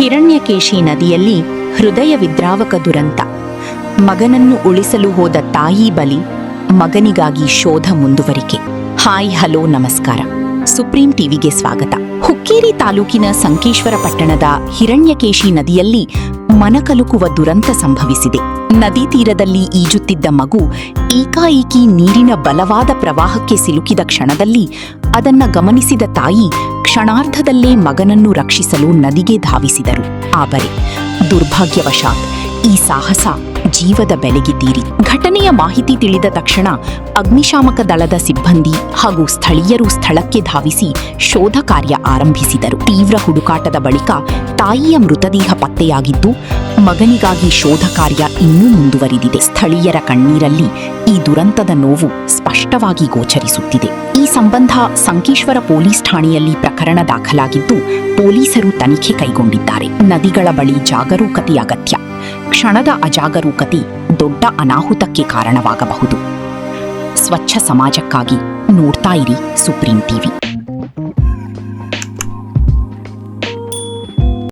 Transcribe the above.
ಹಿರಣ್ಯಕೇಶಿ ನದಿಯಲ್ಲಿ ಹೃದಯ ವಿದ್ರಾವಕ ದುರಂತ. ಮಗನನ್ನು ಉಳಿಸಲು ಹೋದ ತಾಯಿ ಬಲಿ, ಮಗನಿಗಾಗಿ ಶೋಧ ಮುಂದುವರಿಕೆ. ಹಾಯ್ ಹಲೋ ನಮಸ್ಕಾರ, ಸುಪ್ರೀಂ ಟಿವಿಗೆ ಸ್ವಾಗತ. ಹುಕ್ಕೇರಿ ತಾಲೂಕಿನ ಸಂಕೇಶ್ವರ ಪಟ್ಟಣದ ಹಿರಣ್ಯಕೇಶಿ ನದಿಯಲ್ಲಿ ಮನಕಲುಕುವ ದುರಂತ ಸಂಭವಿಸಿದೆ. ನದಿ ತೀರದಲ್ಲಿ ಈಜುತ್ತಿದ್ದ ಮಗು ಏಕಾಏಕಿ ನೀರಿನ ಬಲವಾದ ಪ್ರವಾಹಕ್ಕೆ ಸಿಲುಕಿದ ಕ್ಷಣದಲ್ಲಿ ಅದನ್ನ ಗಮನಿಸಿದ ತಾಯಿ ಕ್ಷಣಾರ್ಧದಲ್ಲೇ ಮಗನನ್ನು ರಕ್ಷಿಸಲು ನದಿಗೆ ಧಾವಿಸಿದರು. ಆದರೆ ದುರ್ಭಾಗ್ಯವಶಾತ್ ಈ ಸಾಹಸ ಜೀವದ ಬೆಲೆಗಿದ್ದೀರಿ. ಘಟನೆಯ ಮಾಹಿತಿ ತಿಳಿದ ತಕ್ಷಣ ಅಗ್ನಿಶಾಮಕ ದಳದ ಸಿಬ್ಬಂದಿ ಹಾಗೂ ಸ್ಥಳೀಯರು ಸ್ಥಳಕ್ಕೆ ಧಾವಿಸಿ ಶೋಧ ಕಾರ್ಯ ಆರಂಭಿಸಿದರು. ತೀವ್ರ ಹುಡುಕಾಟದ ಬಳಿಕ ತಾಯಿಯ ಮೃತದೇಹ ಪತ್ತೆಯಾಗಿದ್ದು, ಮಗನಿಗಾಗಿ ಶೋಧ ಕಾರ್ಯ ಇನ್ನೂ ಮುಂದುವರಿದಿದೆ. ಸ್ಥಳೀಯರ ಕಣ್ಣೀರಲ್ಲಿ ಈ ದುರಂತದ ನೋವು ಸ್ಪಷ್ಟವಾಗಿ ಗೋಚರಿಸುತ್ತಿದೆ. ಈ ಸಂಬಂಧ ಸಂಕೇಶ್ವರ ಪೊಲೀಸ್ ಠಾಣೆಯಲ್ಲಿ ಪ್ರಕರಣ ದಾಖಲಾಗಿದ್ದು, ಪೊಲೀಸರು ತನಿಖೆ ಕೈಗೊಂಡಿದ್ದಾರೆ. ನದಿಗಳ ಬಳಿ ಜಾಗರೂಕತೆ ಅಗತ್ಯ. ಕ್ಷಣದ ಅಜಾಗರೂಕತೆ ದೊಡ್ಡ ಅನಾಹುತಕ್ಕೆ ಕಾರಣವಾಗಬಹುದು. ಸ್ವಚ್ಛ ಸಮಾಜಕ್ಕಾಗಿ ನೋಡ್ತಾ ಇರಿ ಸುಪ್ರೀಂ ಟಿವಿ.